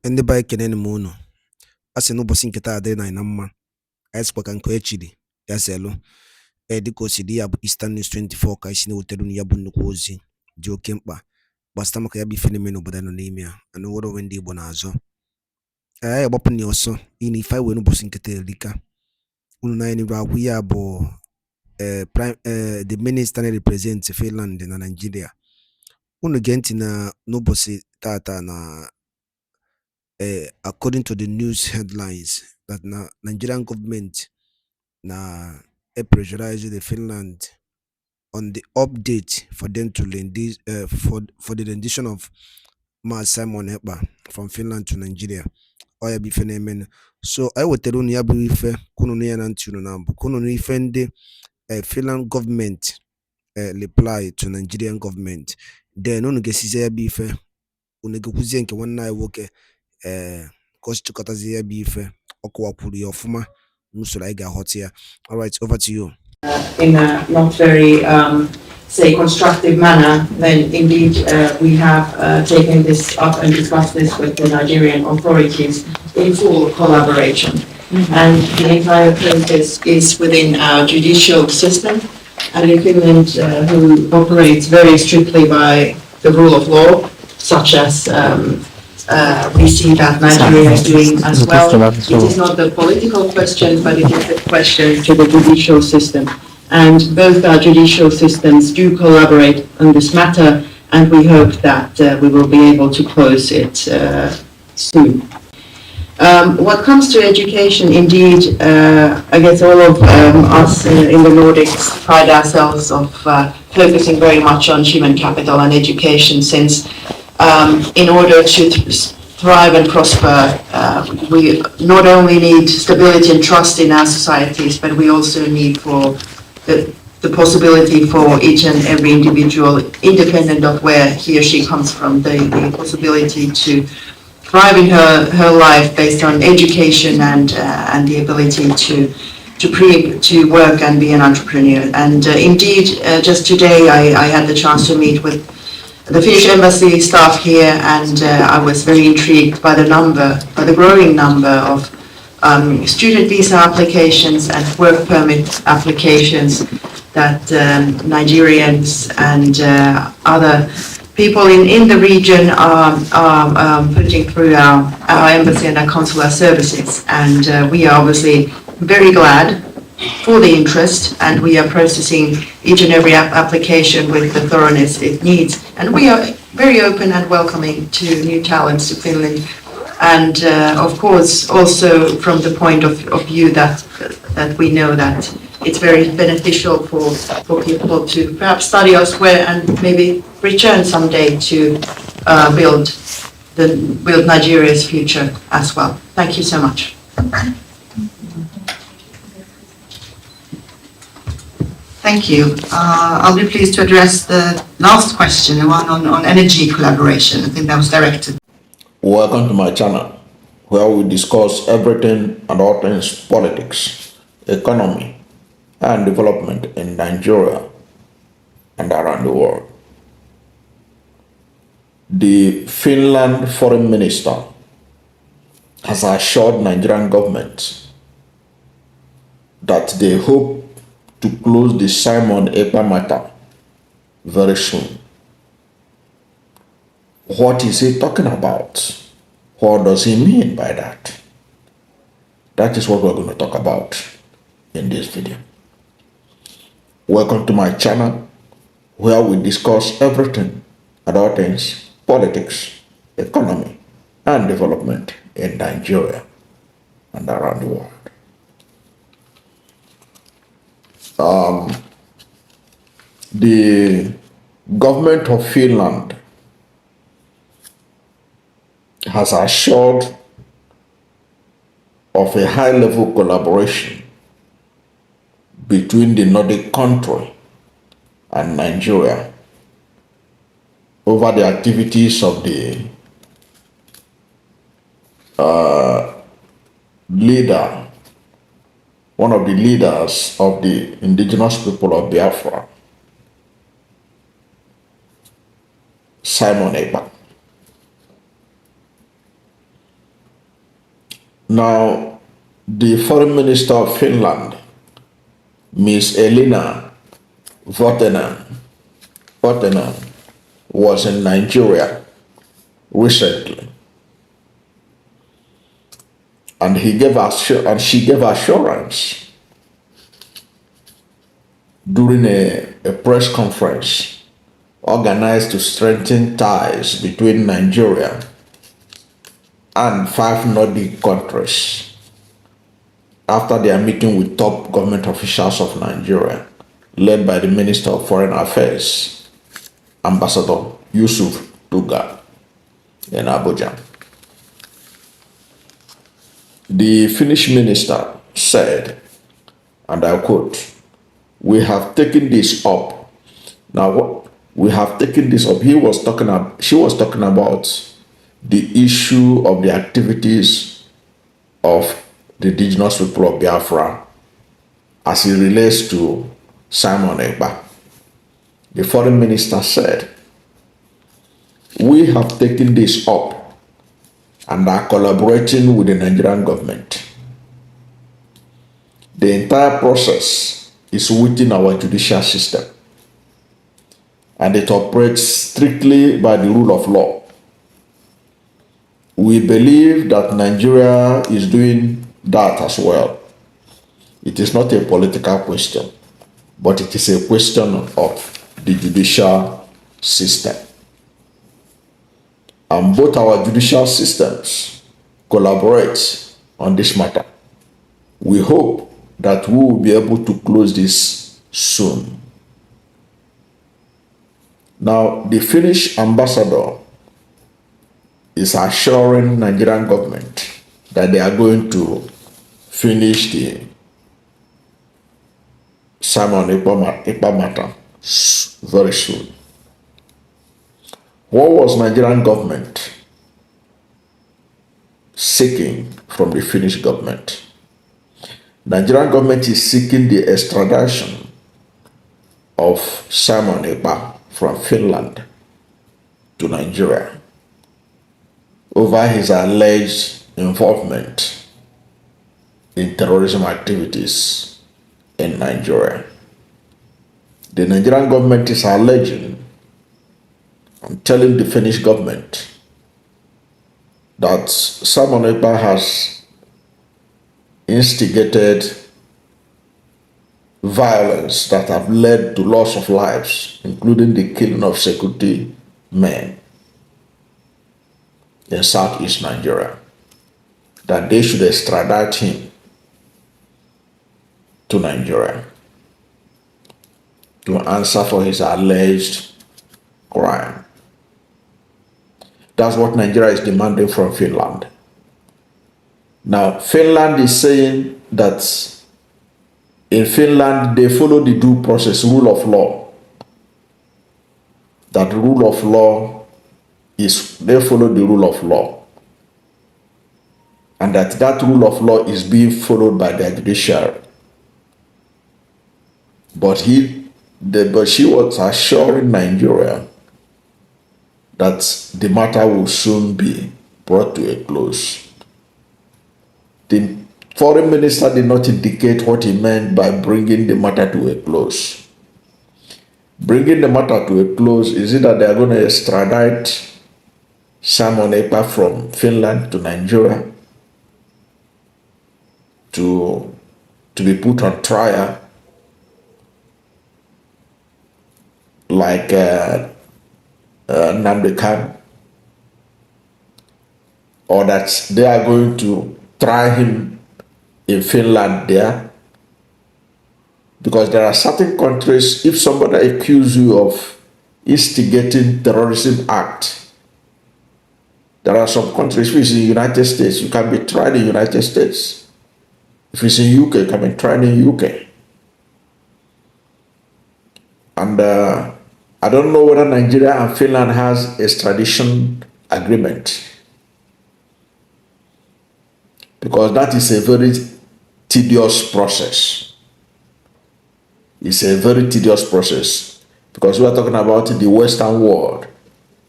ndị ba ekene m unu asị n'ụbọchị nke taa adịrị na mma anyị sịkwa ka nke echi ya zelu dịka o si dị ya bụ Eastern News 24 ka isi na-ewetara unu ya bụ nnukwu ozi dị oke mkpa gbasara maka ya bụ ife na-eme n'obodo nọ n'ime ya na nwere onwe ndị Igbo na-azọ anyị agbapụ na ọsọ ị na ife anyị wee n'ụbọchị nke taa erika unu na anyị agwụ ya bụ the minister represent Finland na Nigeria unu gee ntị na n'ụbọchị tata na according to the news headlines that Nigerian government pressurize the Finland on the update for them to lend this for the rendition of Simon Ekpa from Finland to Nigeria. Oya bi phenomenon. So I would tell you ya bu ife kunu na na ntunu na mbu kunu na ife ndị Finland government reply to Nigerian government. Then unu gesize ya bu ife unu gekuzie nke nwanna anyị nwoke kochikotazi ya bu ife ọkụwakwuru ya ọfụma n'usoro anyị ga-aghọta ya. All right, over to you. In a not very say constructive manner, then indeed we have taken this up and discussed this with the Nigerian authorities in full collaboration. And the entire process is within our judicial system, and in Finland who operates very strictly by the rule of law, such as we see that Nigeria is doing as well. It is not the political question, but it is a question to the judicial system. And both our judicial systems do collaborate on this matter, and we hope that we will be able to close it soon. What comes to education, indeed, I guess all of us in the Nordics pride ourselves of focusing very much on human capital and education, since in order to thrive and prosper, we not only need stability and trust in our societies, but we also need for the possibility for each and every individual, independent of where he or she comes from, the possibility to thrive in her life based on education and the ability to work and be an entrepreneur. And indeed, just today I had the chance to meet with the Finnish embassy staff here, and I was very intrigued by the growing number of student visa applications and work permit applications that Nigerians and other people in the region are putting through our embassy and our consular services. And we are obviously very glad for the interest, and we are processing each and every application with the thoroughness it needs. And we are very open and welcoming to new talents to Finland. And of course, also from the point of view that we know that it's very beneficial for people to perhaps study elsewhere and maybe return someday to build Nigeria's future as well. Thank you so much. Thank you. I'll be pleased to address the last question, the one on energy collaboration. I think that was directed. Welcome to my channel, where we discuss everything and all things politics, economy, and development in Nigeria and around the world. The Finland Foreign Minister has assured Nigerian government that they hope to close the Simon Ekpa matter very soon. What is he talking about? What does he mean by that? That is what we're going to talk about in this video. Welcome to my channel, where we discuss everything and all things politics, economy, and development in Nigeria and around the world. The government of Finland has assured of a high-level collaboration between the Nordic country and Nigeria over the activities of the one of the leaders of the indigenous people of Biafra, Simon Ekpa. Now, the foreign minister of Finland, Miss Elina Votenen, was in Nigeria recently, and she gave assurance during a press conference organized to strengthen ties between Nigeria and 5 Nordic countries after their meeting with top government officials of Nigeria, led by the Minister of Foreign Affairs, Ambassador Yusuf Tuga, in Abuja. The Finnish minister said, and I quote, "We have taken this up." Now, what we have taken this up, she was talking about the issue of the activities of the indigenous people of Biafra as it relates to Simon Ekpa. The foreign minister said, "We have taken this up and are collaborating with the Nigerian government. The entire process is within our judicial system, and it operates strictly by the rule of law. We believe that Nigeria is doing that as well. It is not a political question, but it is a question of the judicial system. And both our judicial systems collaborate on this matter. We hope that we will be able to close this soon." Now, the Finnish ambassador is assuring Nigerian government that they are going to finish the Simon Ekpa matter very soon. What was Nigerian government seeking from the Finnish government? Nigerian government is seeking the extradition of Simon Ekpa from Finland to Nigeria over his alleged involvement in terrorism activities in Nigeria. The Nigerian government is alleging and telling the Finnish government that Simon Ekpa has instigated violence that have led to loss of lives, including the killing of security men in southeast Nigeria, that they should extradite him to Nigeria to answer for his alleged crime. That's what Nigeria is demanding from Finland. Now, Finland is saying that in Finland they follow the due process, rule of law. That rule of law they follow the rule of law. And that rule of law is being followed by the judiciary. But she was assuring Nigeria that the matter will soon be brought to a close. The foreign minister did not indicate what he meant by bringing the matter to a close. Bringing the matter to a close, is it that they are going to extradite Simon Ekpa from Finland to Nigeria to be put on trial like Nnamdi Kanu, or that they are going to try him in Finland there? Because there are certain countries, if somebody accuses you of instigating terrorism act, there are some countries, if it's in the United States, you can be tried in the United States. If it's in UK, you can be tried in UK. And I don't know whether Nigeria and Finland has extradition agreement, because that is a very tedious process. It's a very tedious process, because we are talking about the Western world,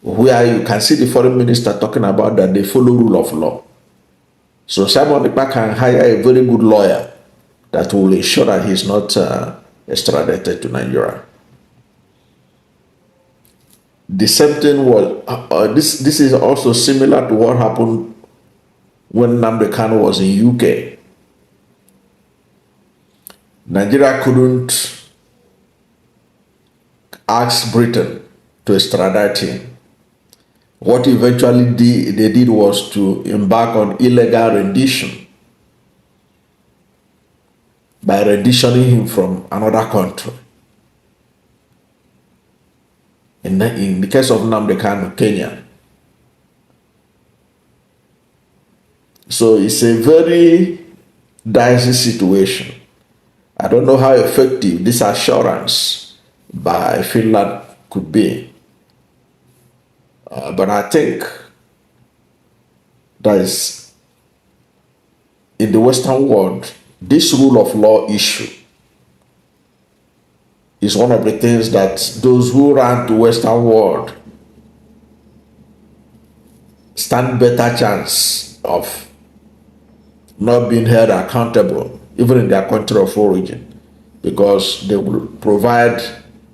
where you can see the foreign minister talking about that they follow rule of law. So Simon Ekpa can hire a very good lawyer that will ensure that he's not extradited to Nigeria. The same thing was, this is also similar to what happened when Nnamdi Kanu was in UK. Nigeria couldn't ask Britain to extradite him. What eventually they did was to embark on illegal rendition by renditioning him from another country. In the case of Nnamdi Kanu, Kenya. So it's a very dicey situation. I don't know how effective this assurance by Finland could be. But I think that is, in the Western world, this rule of law issue is one of the things that those who run the Western world stand better chance of not being held accountable, even in their country of origin, because they will provide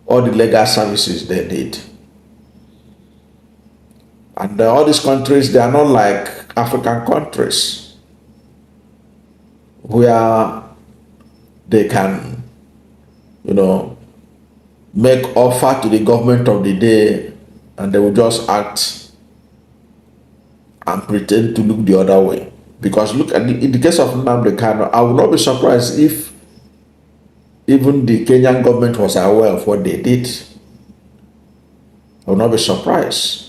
all the legal services they need. And all these countries, they are not like African countries where they can, make offer to the government of the day and they will just act and pretend to look the other way. Because look at in the case of Nnamdi Kanu, I would not be surprised if even the Kenyan government was aware of what they did. I would not be surprised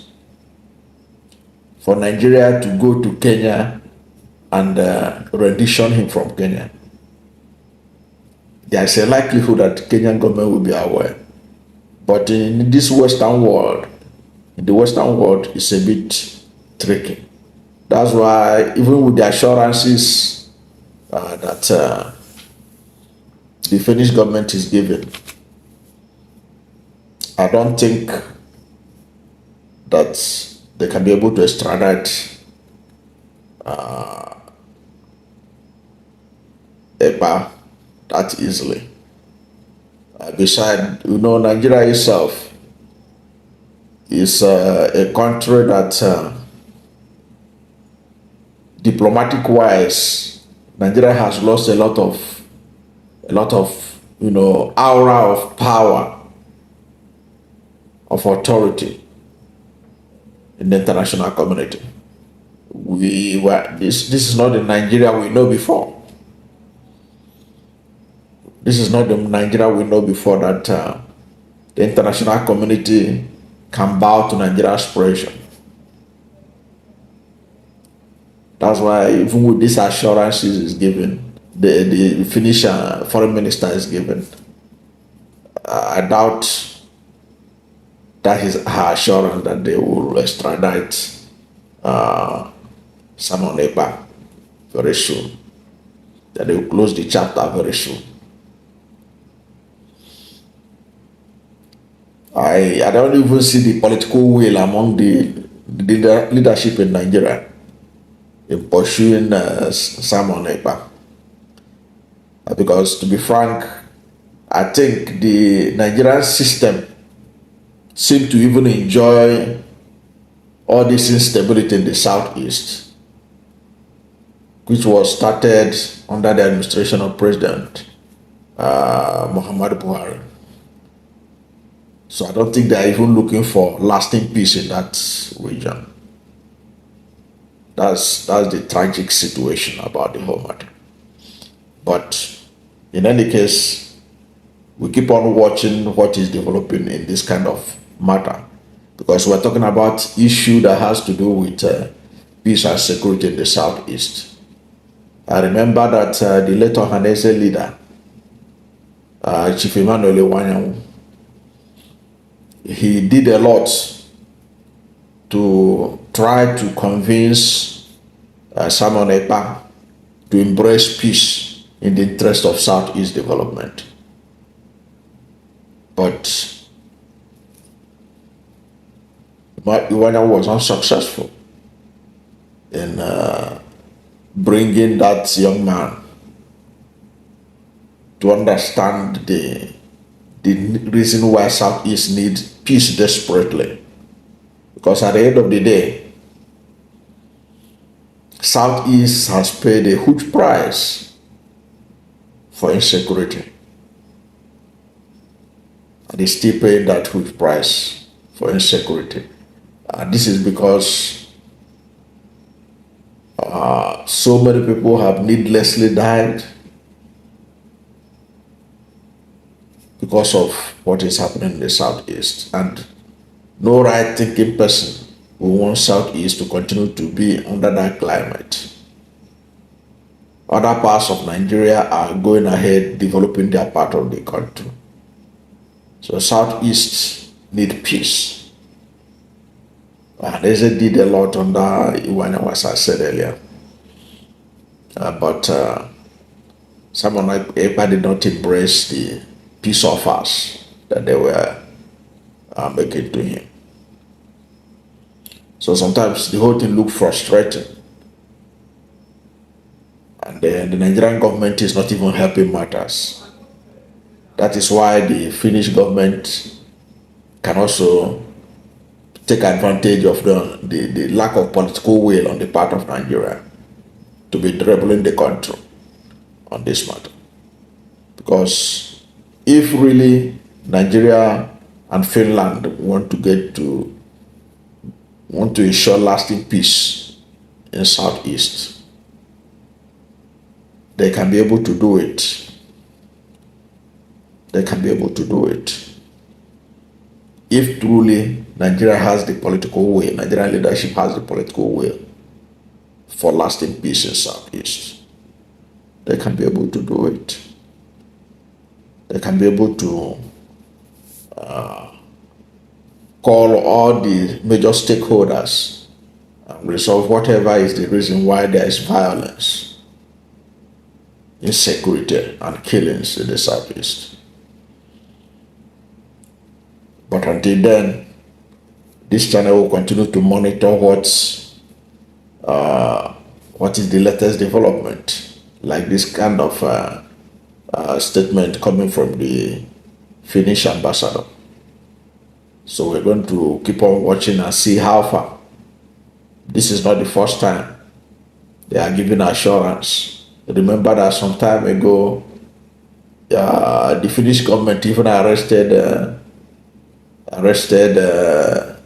for Nigeria to go to Kenya and rendition him from Kenya. There is a likelihood that the Kenyan government will be aware. But in this Western world, it's a bit tricky. That's why even with the assurances that the Finnish government is giving, I don't think that they can be able to extradite Ekpa that easily. Besides, Nigeria itself is a country that diplomatic-wise, Nigeria has lost a lot of aura of power, of authority in the international community. This is not the Nigeria we know before. This is not the Nigeria we know before that the international community can bow to Nigeria's pressure. That's why even with these assurances is given, the Finnish foreign minister is given, I doubt that is her assurance that they will extradite Simon Ekpa very soon, that they will close the chapter very soon. I don't even see the political will among the leadership in Nigeria in pursuing Simon Ekpa. Because to be frank, I think the Nigerian system seems to even enjoy all this instability in the southeast, which was started under the administration of President Muhammadu Buhari. So I don't think they're even looking for lasting peace in that region. That's the tragic situation about the whole matter. But in any case, we keep on watching what is developing in this kind of matter, because we're talking about issue that has to do with peace and security in the southeast. I remember that the late Ohanese leader, Chief Emmanuel Iwanyanwu, he did a lot to try to convince Simon Ekpa to embrace peace in the interest of Southeast development. But Iwanyanwu was unsuccessful in bringing bringing that young man to understand the reason why Southeast needs peace desperately. Because at the end of the day, Southeast has paid a huge price for insecurity. And is still paying that huge price for insecurity. This is because so many people have needlessly died because of what is happening in the Southeast. And no right-thinking person will want Southeast to continue to be under that climate. Other parts of Nigeria are going ahead developing their part of the country. So Southeast need peace. They did a lot under Iwana, as I said earlier. But someone like Ekpa did not embrace the peace offers that they were making to him. So sometimes the whole thing looked frustrating. And the Nigerian government is not even helping matters. That is why the Finnish government can also take advantage of the lack of political will on the part of Nigeria to be dribbling the country on this matter. Because if really Nigeria and Finland want to ensure lasting peace in Southeast, they can be able to do it. They can be able to do it. If truly Nigeria has the political will, Nigerian leadership has the political will for lasting peace in Southeast, they can be able to do it. They can be able to call all the major stakeholders and resolve whatever is the reason why there is violence, insecurity, and killings in the Southeast. But until then, this channel will continue to monitor what is the latest development, like this kind of statement coming from the Finnish ambassador. So we're going to keep on watching and see how far. This is not the first time they are giving assurance. Remember that some time ago, the Finnish government even arrested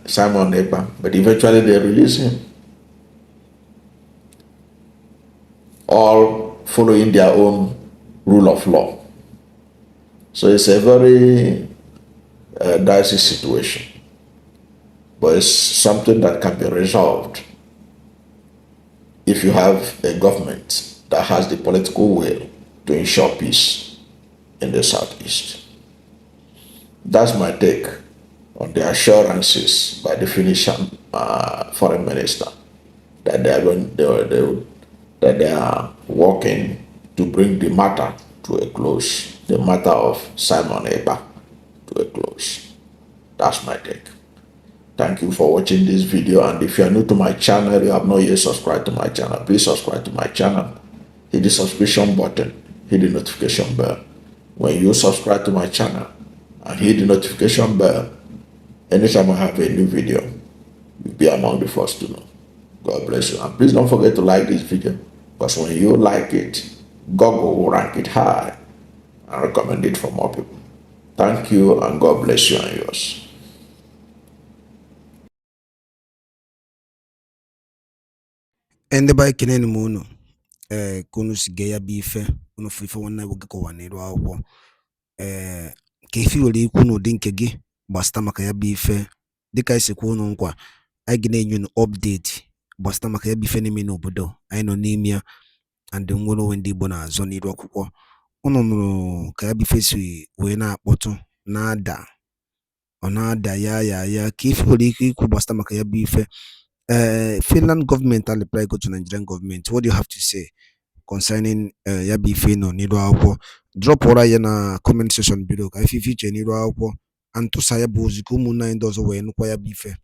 Simon Ekpa, but eventually they released him. All following their own rule of law. So it's a very dicey situation, but it's something that can be resolved if you have a government that has the political will to ensure peace in the Southeast. That's my take on the assurances by the Finnish foreign minister that they are working to bring the matter to a close, the matter of Simon Ekpa to a close. That's my take. Thank you for watching this video, and if you are new to my channel, you have not yet subscribed to my channel, please subscribe to my channel. Hit the subscription button, hit the notification bell. When you subscribe to my channel and hit the notification bell, anytime I have a new video, you'll be among the first to know. God bless you. And please don't forget to like this video, because when you like it, Google will rank it high and recommend it for more people. Thank you, and God bless you and yours. Ende ba kenene muno kunu sigeya bife unu fifa wana wugiko wanero awo kefi wole ikunu dinke gi gbasta maka ya bife dịka isi kwa unu nkwa anyị ga na-enye unu update gbasta maka ya bife n'ime n'obodo anyị nọ n'ime ya and nwere onwe ndị Igbo na-azọ n'iru akwụkwọ unu nụrụ ka ya bife si wee na-akpọtụ na-ada ọ na-ada ya ka ife nwere ike ikwu gbasta maka ya bife. Finland government and reply go to Nigerian government. What do you have to say concerning Yabife no Nido Awo? Drop ora na comment section below. If you feature Nido Awo and to saya bozi kumuna indozo we no Yabife.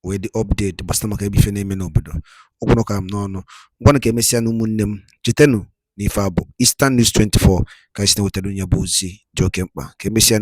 wee dị update gbasara maka ebe ife na-eme n'obodo. Ọgwụnụ ka m n'ọnụ ngwanụ ka emesịa na ụmụnne m chetanụ na ife a bụ Eastern News 24 ka anyị si na-wetara onye bụ ozi dị oke mkpa. Ka emesịa